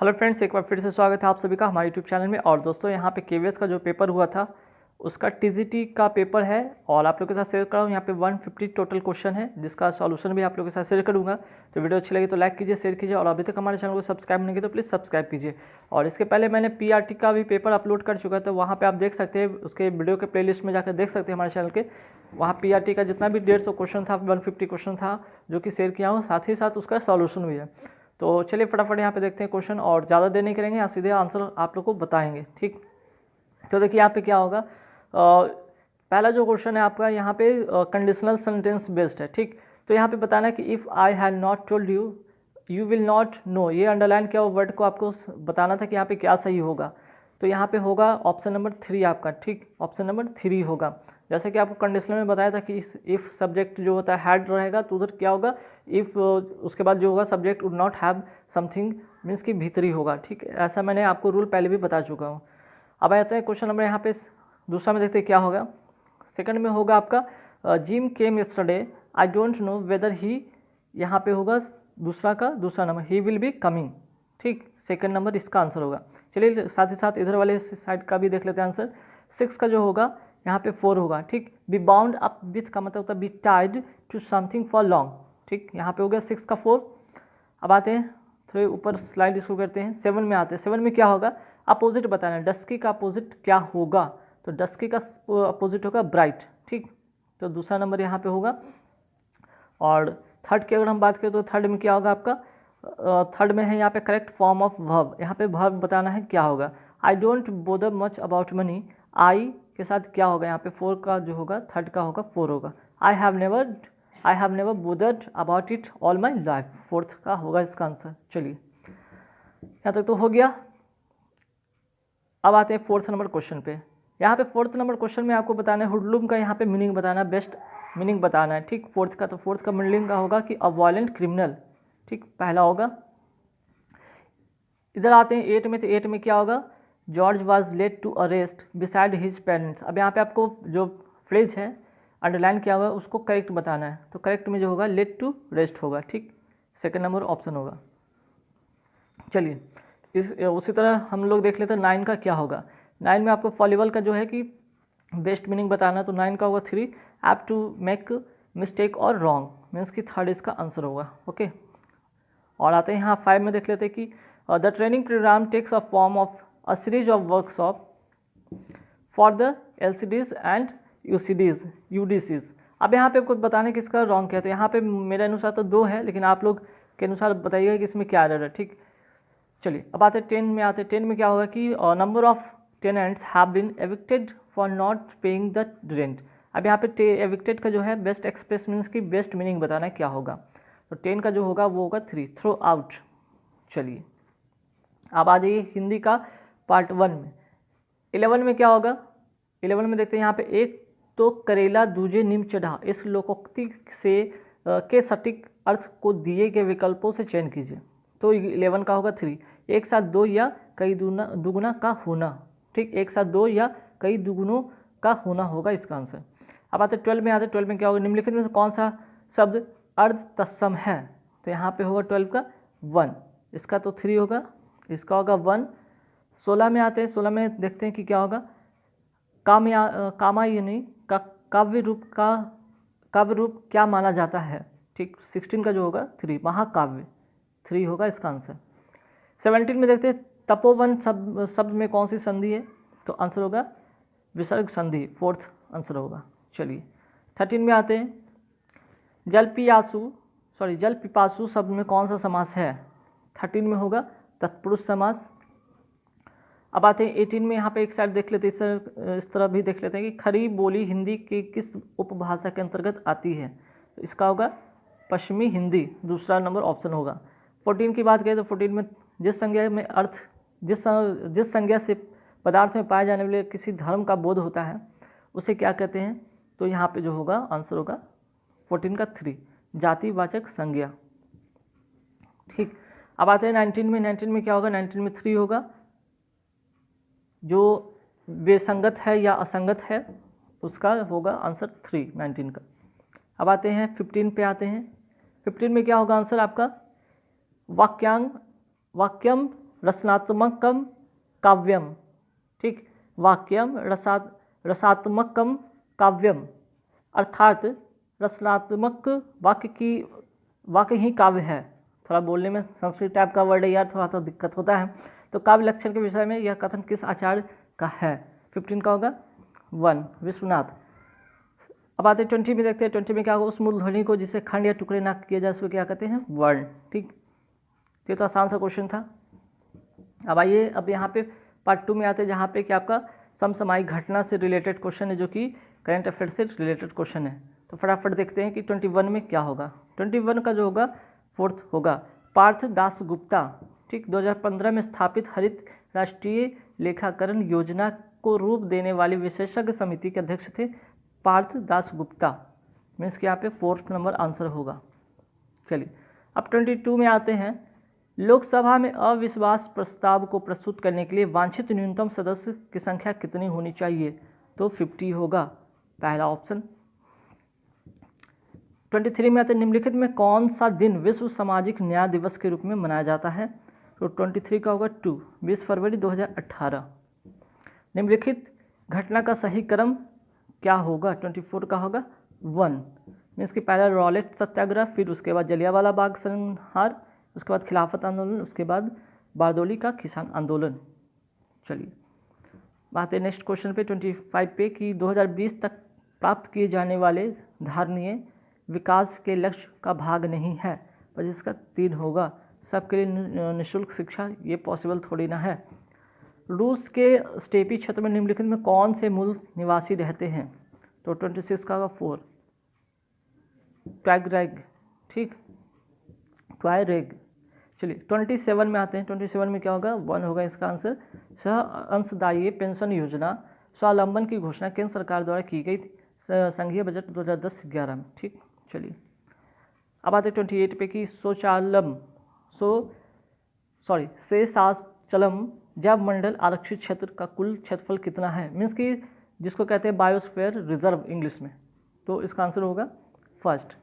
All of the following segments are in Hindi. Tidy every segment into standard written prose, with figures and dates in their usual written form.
हेलो फ्रेंड्स, एक बार फिर से स्वागत है आप सभी का हमारे यूट्यूब चैनल में। और दोस्तों यहाँ पे केवीएस का जो पेपर हुआ था उसका टीजीटी का पेपर है और आप लोग के साथ शेयर कर रहा हूँ। यहाँ पे 150 टोटल क्वेश्चन है जिसका सॉल्यूशन भी आप लोग के साथ शेयर करूँगा। तो वीडियो अच्छी लगी तो लाइक कीजिए, शेयर कीजिए और अभी तक हमारे चैनल को सब्सक्राइब नहीं किया तो प्लीज़ सब्सक्राइब कीजिए। और इसके पहले मैंने पीआरटी का भी पेपर अपलोड कर चुका था, वहाँ पर आप देख सकते हैं, उसके वीडियो के प्ले में जाकर देख सकते हैं हमारे चैनल के। वहाँ पीआरटी का जितना भी 150 क्वेश्चन था, 150 क्वेश्चन था जो कि शेयर किया हूँ, साथ ही साथ उसका सॉल्यूशन भी है। तो चलिए फटाफट यहाँ पे देखते हैं क्वेश्चन, और ज़्यादा देर नहीं करेंगे, यहाँ सीधे आंसर आप लोग को बताएंगे। ठीक, तो देखिए यहाँ पे क्या होगा। पहला जो क्वेश्चन है आपका यहाँ पे कंडीशनल सेंटेंस बेस्ड है। ठीक, तो यहाँ पे बताना है कि if I had not told you you will not know, ये अंडरलाइन किया हुआ वर्ड को आपको बताना था कि यहाँ पे क्या सही होगा। तो यहाँ पे होगा ऑप्शन नंबर 3 आपका। ठीक, ऑप्शन नंबर 3 होगा। जैसे कि आपको कंडीशनल में बताया था कि इफ़ सब्जेक्ट जो होता है हैड रहेगा तो उधर क्या होगा, इफ़ उसके बाद जो होगा subject would not have something, means कि भीतरी होगा। ठीक, ऐसा मैंने आपको रूल पहले भी बता चुका हूँ। अब आते हैं क्वेश्चन नंबर यहाँ पे दूसरा में, देखते हैं क्या होगा। सेकंड में होगा आपका gym came yesterday, I don't know whether ही, यहाँ पे होगा दूसरा का दूसरा number, he will be coming. ठीक, सेकंड नंबर इसका आंसर होगा। चलिए साथ ही साथ इधर वाले साइड का भी देख लेते हैं आंसर। 6 का जो होगा यहाँ पे 4 होगा। ठीक, बी बाउंड अप विथ का मतलब होता है be tied to something for long. ठीक, यहाँ पे हो गया 6 का 4। अब आते हैं थोड़े ऊपर स्लाइड इसको करते हैं, 7 में आते हैं। 7 में क्या होगा, अपोजिट बताना है, डस्की का अपोजिट क्या होगा। तो डस्की का अपोजिट होगा ब्राइट। ठीक, तो दूसरा नंबर यहाँ पे होगा। और थर्ड की अगर हम बात करें तो थर्ड में क्या होगा आपका, थर्ड में है यहाँ पे करेक्ट फॉर्म ऑफ वर्ब। यहाँ पे वर्ब बताना है क्या होगा, I don't bother much about money, I के साथ क्या होगा यहाँ पे 4 का जो होगा, थर्ड का होगा 4 होगा। I have never bothered about it all my life, fourth का होगा इसका आंसर। चलिए यहाँ तक तो हो गया। अब आते हैं फोर्थ नंबर क्वेश्चन पे। यहाँ पे फोर्थ नंबर क्वेश्चन में आपको बताना है हुडलूम का यहाँ पे मीनिंग बताना है, बेस्ट मीनिंग बताना है। ठीक, फोर्थ का, तो फोर्थ का मीनिंग का होगा कि अ वायलेंट क्रिमिनल। ठीक, पहला होगा। इधर आते हैं 8 में, तो 8 में क्या होगा, George was late to arrest beside his parents. अब यहाँ पे आपको जो फ्रेज है अंडरलाइन किया हुआ है उसको करेक्ट बताना है। तो करेक्ट में जो होगा लेट टू रेस्ट होगा। ठीक, सेकंड नंबर ऑप्शन होगा। चलिए इस उसी तरह हम लोग देख लेते हैं 9 का क्या होगा। 9 में आपको फॉलीबल का जो है कि बेस्ट मीनिंग बताना, तो 9 का होगा 3 ऐप टू मेक मिस्टेक और रॉन्ग, मीन्स कि थर्ड इसका आंसर होगा। ओके, और आते हैं यहाँ 5 में, देख लेते हैं कि the training program takes a form of a series of workshop for the LCDs and UDCs। अब यहाँ पे आपको बताना है कि इसका रॉन्ग क्या है। तो यहाँ पे मेरे अनुसार तो 2 है, लेकिन आप लोग के अनुसार बताइएगा कि इसमें क्या एरर है। ठीक, चलिए अब आते हैं 10 में। आते हैं 10 में क्या होगा कि number of tenants have been evicted for not paying the rent. अब यहाँ पे एविक्टेड का जो है बेस्ट एक्सप्रेस मीन्स की बेस्ट मीनिंग बताना है क्या होगा। तो 10 का जो होगा वो होगा 3 थ्रो आउट। चलिए अब आ जाइए हिंदी का पार्ट 1 में। 11 में क्या होगा, 11 में देखते हैं यहाँ पे, एक तो करेला दूजे नीम चढ़ा, इस लोकोक्ति से के सटीक अर्थ को दिए गए विकल्पों से चयन कीजिए। तो 11 का होगा 3, एक साथ 2 या कई दुगुना का होना। ठीक, एक साथ 2 या कई दुगुनों का होना होगा इसका आंसर। अब आते 12 में। आते 12 में क्या होगा, निम्नलिखित में से कौन सा शब्द अर्ध तत्सम है। तो यहाँ पे होगा 12 का 1, इसका तो 3 होगा, इसका होगा 1। 16 में आते हैं। 16 में देखते हैं कि क्या होगा, कामायनी का काव्य रूप क्या माना जाता है। ठीक, 16 का जो होगा 3 महाकाव्य, 3 होगा इसका आंसर। 17 में देखते हैं तपोवन शब्द में कौन सी संधि है। तो आंसर होगा विसर्ग संधि, फोर्थ आंसर होगा। चलिए 13 में आते हैं, जल पिपासु शब्द में कौन सा समास है। 13 में होगा तत्पुरुष समास। अब आते हैं 18 में। यहाँ पे एक साइड देख लेते हैं, इस तरह भी देख लेते हैं कि खड़ी बोली हिंदी की किस उपभाषा के अंतर्गत आती है। तो इसका होगा पश्चिमी हिंदी, दूसरा नंबर ऑप्शन होगा। 14 की बात करें तो 14 में जिस संज्ञा में अर्थ जिस संज्ञा से पदार्थ में पाए जाने वाले किसी धर्म का बोध होता है उसे क्या कहते हैं। तो यहाँ पे जो होगा आंसर होगा 14 का 3 जातिवाचक संज्ञा। ठीक, अब आते हैं 19 में। 19 में क्या होगा, 19 में 3 होगा, जो बेसंगत है या असंगत है उसका होगा आंसर 3 19 का। अब आते हैं 15 पे आते हैं। 15 में क्या होगा आंसर आपका, वाक्यम रचनात्मकम काव्यम, ठीक, वाक्यम रसात्मकम काव्यम, अर्थात रचनात्मक वाक्य ही काव्य है। थोड़ा बोलने में संस्कृत टाइप का वर्ड है यार, थोड़ा सा दिक्कत होता है। तो काव्य लक्षण के विषय में यह कथन किस आचार्य का है? 15 का होगा 1 विश्वनाथ। अब आते 20 में देखते हैं। 20 में क्या होगा? उस मूल ध्वनि को जिसे खंड या टुकड़े ना किया जाए उसको क्या कहते हैं? वर्ण, ठीक। ये तो आसान सा क्वेश्चन था। अब आइए अब यहाँ पे पार्ट 2 में आते हैं, जहाँ पे कि आपका समसामयिक घटना से रिलेटेड क्वेश्चन है, जो कि करंट अफेयर से रिलेटेड क्वेश्चन है। तो फटाफट देखते हैं कि 21 में क्या होगा। 21 का जो होगा 4th होगा पार्थ दासगुप्ता, ठीक, 2015 में स्थापित हरित राष्ट्रीय लेखाकरण योजना को रूप देने वाली विशेषज्ञ समिति के अध्यक्ष थे पार्थ दासगुप्ता। मीन्स कि यहाँ पे 4th नंबर आंसर होगा। चलिए अब 22 में आते हैं। लोकसभा में अविश्वास प्रस्ताव को प्रस्तुत करने के लिए वांछित न्यूनतम सदस्य की संख्या कितनी होनी चाहिए? तो 50 होगा, पहला ऑप्शन। 23 में आते हैं। निम्नलिखित में कौन सा दिन विश्व सामाजिक न्याय दिवस के रूप में मनाया जाता है? तो 23 का होगा 2 20 फरवरी 2018। निम्नलिखित घटना का सही क्रम क्या होगा? 24 का होगा 1, मीन्स कि पहला रॉलेट सत्याग्रह, फिर उसके बाद जलियांवाला बाग संहार, उसके बाद खिलाफत आंदोलन, उसके बाद बारदोली का किसान आंदोलन। चलिए बात है नेक्स्ट क्वेश्चन पे 25 पे कि 2020 तक प्राप्त किए जाने वाले धारणीय विकास के लक्ष्य का भाग नहीं है, पर जिसका 3 होगा सबके लिए निःशुल्क शिक्षा। ये पॉसिबल थोड़ी ना है। रूस के स्टेपी क्षेत्र में निम्नलिखित में कौन से मूल निवासी रहते हैं? तो 26 का होगा 4 ट्वाइरेग, ठीक, ट्वाइरेग। चलिए 27 में आते हैं। 27 में क्या होगा? 1 होगा इसका आंसर। सह अंशदायी पेंशन योजना स्वावलंबन की घोषणा केंद्र सरकार द्वारा की गई थी संघीय बजट 2010-11 में, ठीक। चलिए अब आते 28 पे कि शेषाचलम जैव मंडल आरक्षित क्षेत्र का कुल क्षेत्रफल कितना है? मीन्स कि जिसको कहते हैं बायोस्फीयर रिजर्व इंग्लिश में। तो इसका आंसर होगा फर्स्ट।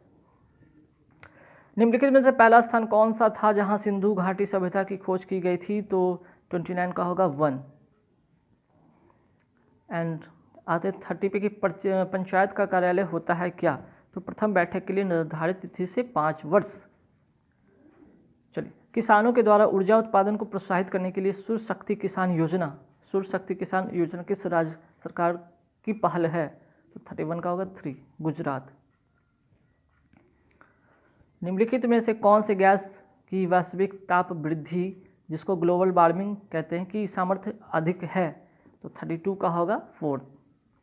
निम्नलिखित में से पहला स्थान कौन सा था जहां सिंधु घाटी सभ्यता की खोज की गई थी? तो 29 का होगा 1। एंड आते 30 पे कि पंचायत का कार्यालय होता है क्या? तो प्रथम बैठक के लिए निर्धारित तिथि से 5 वर्ष। चलिए किसानों के द्वारा ऊर्जा उत्पादन को प्रोत्साहित करने के लिए सूर्य शक्ति किसान योजना किस राज्य सरकार की पहल है? तो 31 का होगा 3 गुजरात। निम्नलिखित में से कौन से गैस की वैश्विक ताप वृद्धि, जिसको ग्लोबल वार्मिंग कहते हैं, की सामर्थ्य अधिक है? तो 32 का होगा 4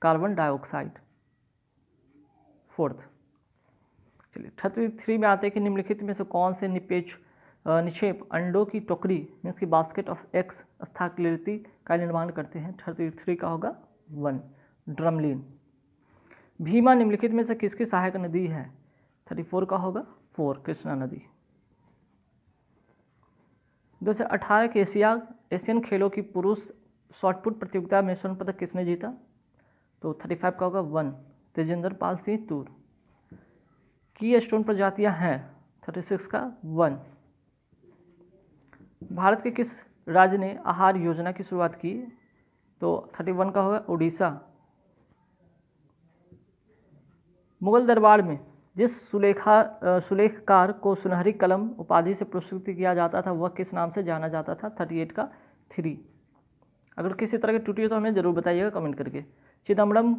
कार्बन डाइऑक्साइड, 4th। चलिए 33 में आते हैं कि निम्नलिखित में से कौन से निक्षेप अंडों की टोकरी मीन्स की बास्केट ऑफ एग्स स्थाकृति का निर्माण करते हैं? 33 का होगा 1 ड्रमलिन। भीमा निम्नलिखित में से किसकी सहायक नदी है? 34 का होगा 4 कृष्णा नदी। 2018 के एशियन खेलों की पुरुष शॉटपुट प्रतियोगिता में स्वर्ण पदक किसने जीता? तो 35 का होगा 1 तेजेंद्र पाल सिंह तूर। की स्टोन प्रजातियां हैं? 36 का 1। भारत के किस राज्य ने आहार योजना की शुरुआत की? तो 31 का होगा उड़ीसा। मुगल दरबार में जिस सुलेखकार को सुनहरी कलम उपाधि से पुरस्कृत किया जाता था वह किस नाम से जाना जाता था? 38 का 3। अगर किसी तरह की त्रुटि हो तो हमें जरूर बताइएगा कमेंट करके। चिदम्बरम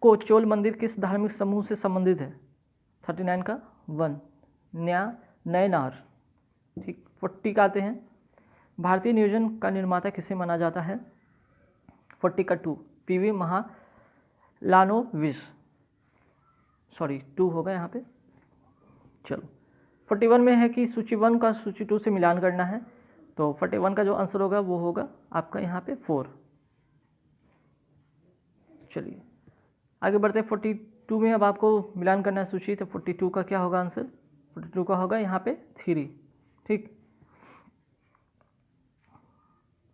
को चोल मंदिर किस धार्मिक समूह से संबंधित है? 39 का 1 नयनार, ठीक। 40 का आते हैं। भारतीय नियोजन का निर्माता किसे माना जाता है? 40 का 2 PV महालानोविस, 2 होगा यहाँ पे। चलो 41 में है कि सूची 1 का सूची 2 से मिलान करना है। तो 41 का जो आंसर होगा वो होगा आपका यहाँ पे 4। चलिए आगे बढ़ते हैं। 42 में अब आपको मिलान करना है सूची, तो 42 का क्या होगा आंसर? 42 का होगा यहाँ पे 3, ठीक।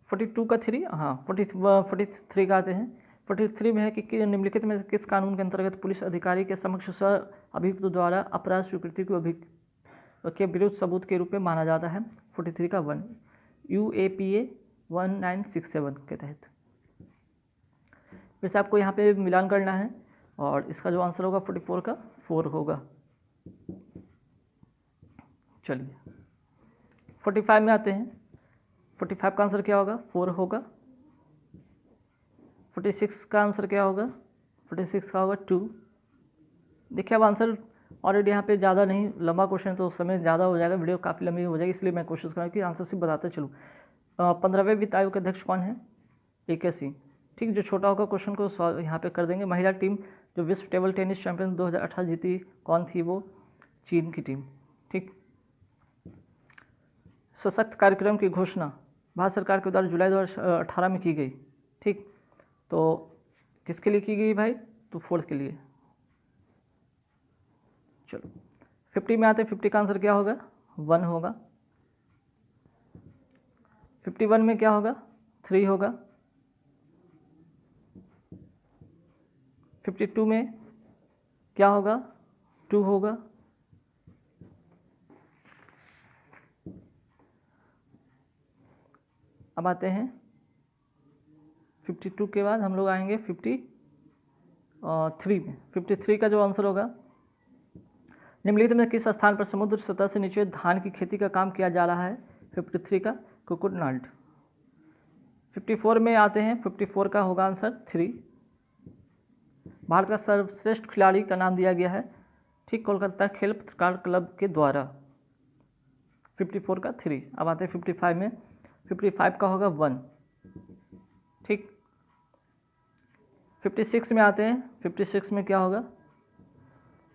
42 का 3, हाँ 43 का आते हैं। 43 में है कि निम्नलिखित में किस कानून के अंतर्गत पुलिस अधिकारी के समक्ष स्व अभियुक्त द्वारा अपराध स्वीकृति को के विरुद्ध सबूत के रूप में माना जाता है? 43 का 1 UAPA 1967 के तहत। फिर से आपको यहाँ पे मिलान करना है और इसका जो आंसर होगा 44 का 4 होगा। चलिए 45 में आते हैं। 45 का आंसर क्या होगा? 4 होगा। 46 का आंसर क्या होगा? 46 का होगा 2। देखिए अब आंसर ऑलरेडी यहाँ पे ज़्यादा नहीं, लंबा क्वेश्चन है तो समय ज़्यादा हो जाएगा, वीडियो काफ़ी लंबी हो जाएगी, इसलिए मैं कोशिश करूँगा कि आंसर सिर्फ बताते चलूँ। 15वें वित्त आयोग के अध्यक्ष कौन है? AK सिंह। ठीक, जो छोटा होगा क्वेश्चन को सॉल्व यहाँ पे कर देंगे। महिला टीम जो विश्व टेबल टेनिस चैंपियन 2018 जीती कौन थी? वो चीन की टीम। ठीक, सशक्त कार्यक्रम की घोषणा भारत सरकार के द्वारा जुलाई 2018 में की गई। ठीक, तो किसके लिए की गई भाई? तो 4th के लिए। चलो 50 में आते हैं। 50 का आंसर क्या होगा? 1 होगा। 51 में क्या होगा? 3 होगा। 52 में क्या होगा? 2 होगा। अब आते हैं 52 के बाद हम लोग आएंगे 53 में। 53 का जो आंसर होगा, निम्नलिखित में किस स्थान पर समुद्र सतह से नीचे धान की खेती का काम किया जा रहा है? 53 का कुकुरनाल्ड। 54 में आते हैं। 54 का होगा आंसर 3। भारत का सर्वश्रेष्ठ खिलाड़ी का नाम दिया गया है, ठीक, कोलकाता खेल पत्रकार क्लब के द्वारा। 54 का 3। अब आते हैं 55 में। 55 का होगा 1। ठीक, 56 में आते हैं। 56 में क्या होगा?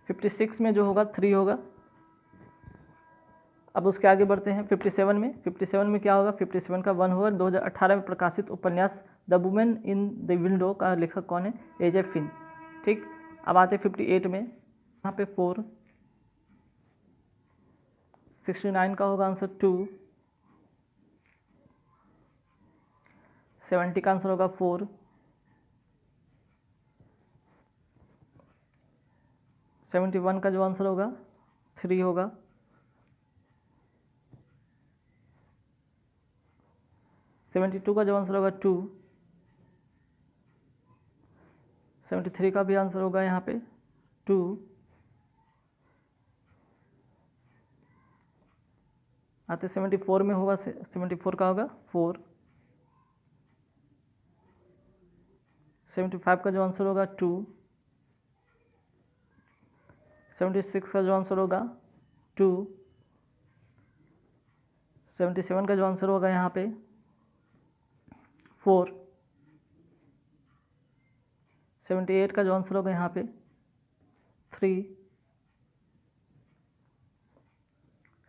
56 में जो होगा 3 होगा। अब उसके आगे बढ़ते हैं 57 में। 57 में क्या होगा? 57 का 1 होगा। 2018 में प्रकाशित उपन्यास the women in the window का लेखक कौन है? AJ Finn. ठीक, अब आते हैं 58 में। यहाँ पे 4। 69 का होगा आंसर 2। 70 का आंसर होगा 4। 71 का जो आंसर होगा 3 होगा। 72 का जो आंसर होगा 2। 73 का भी आंसर होगा यहाँ पे 2। आते 74 में होगा। 74 का होगा 4। 75 का जो आंसर होगा 2। 76 का जो आंसर होगा 2। 77 का जो आंसर होगा यहाँ पे 4। 78 का जो आंसर होगा यहाँ पे 3।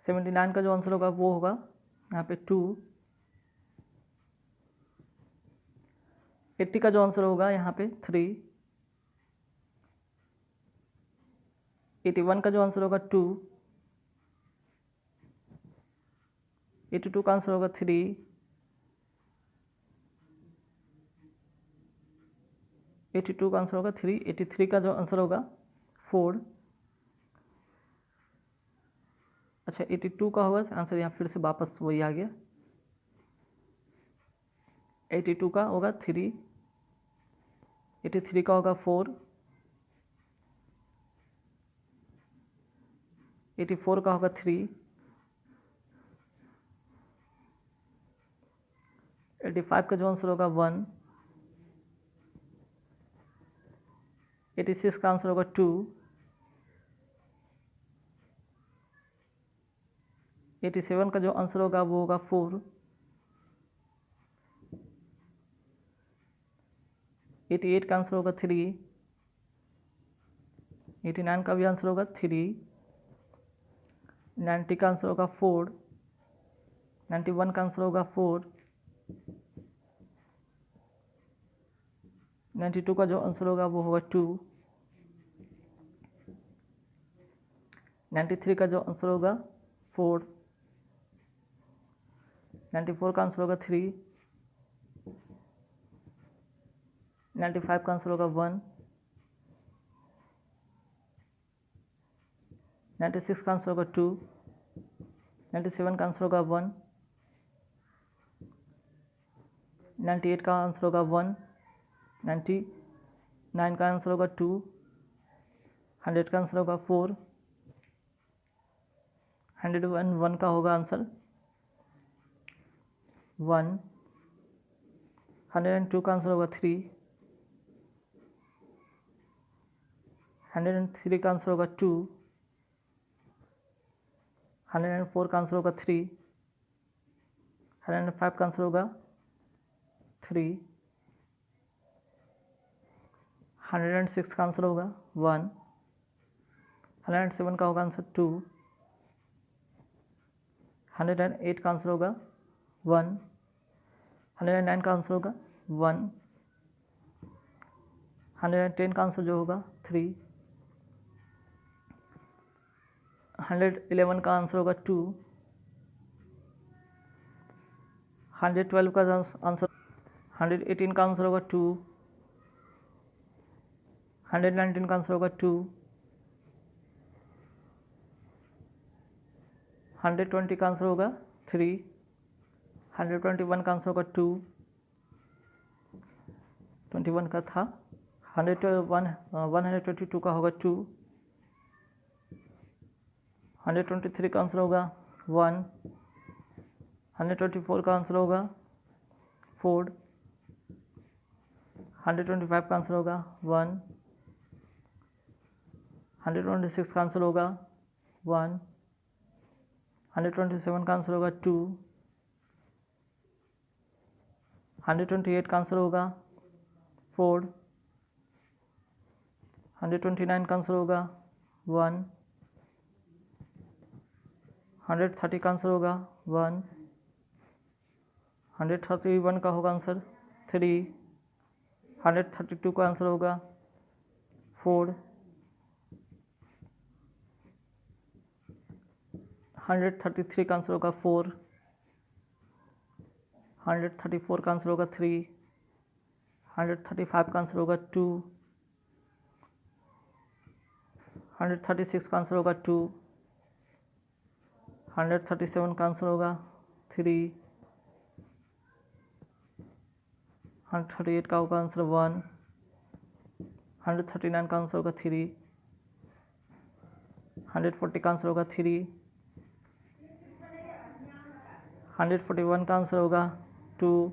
79 का जो आंसर होगा वो होगा यहाँ पे 2। 80 का जो आंसर होगा यहाँ पे 3। 81 का जो आंसर होगा 2। 82 का आंसर होगा 3। 82 का आंसर होगा 3। 83 का जो आंसर होगा 4। अच्छा 82 का होगा आंसर, यहाँ फिर से वापस वही आ गया। 82 का होगा 3। 83 का होगा 4। 84 का होगा 3। 85 का जो आंसर होगा 1। 86 का आंसर होगा 2। 87 का जो आंसर होगा वो होगा 4। 88 का आंसर होगा 3। 89 का भी आंसर होगा 3। 90 का आंसर होगा 4। 91 का आंसर होगा 4। 92 का जो आंसर होगा वो होगा 2। 93 का जो आंसर होगा 4। 94 का आंसर होगा 3। 95 का आंसर होगा 1। 96 का आंसर होगा 2। 97 का आंसर होगा 1। 98 का आंसर होगा 1, 99 का आंसर होगा 2, 100 का आंसर होगा 4, 101 का होगा आंसर 1, 102 का आंसर होगा 3, 103 का आंसर होगा 2, 104 का आंसर होगा 3, 105 का आंसर होगा 3, 106 का आंसर होगा 1, 107 का होगा आंसर 2, 108 का आंसर होगा 1, 109 का आंसर होगा 1, 110 का आंसर जो होगा 3, 111 का आंसर होगा 2, 112 का आंसर 118 का आंसर होगा 2, 119 का आंसर होगा 2, 120 का आंसर होगा 3, 121 का आंसर होगा 2, 21 का था 122 का होगा 2, 123 का आंसर होगा 1, 124 का आंसर होगा 4, 125 का आंसर होगा 1, 126 का आंसर होगा 1, 127 का आंसर होगा 2, 128 का आंसर होगा 4, 129 का आंसर होगा 1, 130 का आंसर होगा 1, 131 का होगा आंसर 3, 132 का आंसर होगा 4, 133 का आंसर होगा 4, 134 का आंसर होगा 3, 135 का आंसर होगा 2, 136 का आंसर होगा 2, 137 का आंसर होगा 3, 138 का होगा आंसर 1, 139 का आंसर होगा 3, 140 का आंसर होगा 3, 141 का आंसर होगा 2,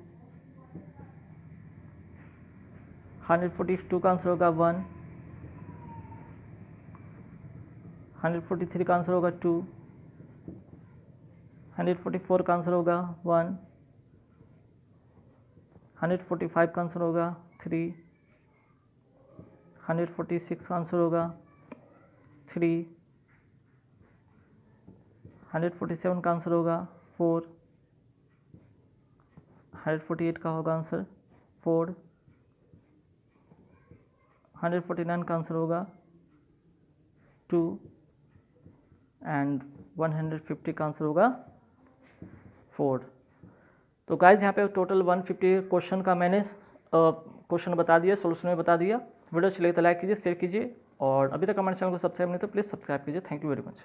142 का आंसर होगा 1, 143 का आंसर होगा 2, 144 का आंसर होगा 1, 145 का आंसर होगा 3, 146 का आंसर होगा 3, 147 का आंसर होगा 4, 148 का होगा आंसर 4, 149 का आंसर होगा 2 एंड 150 का आंसर होगा 4। तो गाइज यहाँ पे टोटल 150 क्वेश्चन का मैंने क्वेश्चन बता दिया, सोल्यूशन में बता दिया। वीडियो अच्छी लगी तो लाइक कीजिए, शेयर कीजिए और अभी तक हमारे चैनल को सब्सक्राइब नहीं तो प्लीज़ सब्सक्राइब कीजिए। Thank you very much.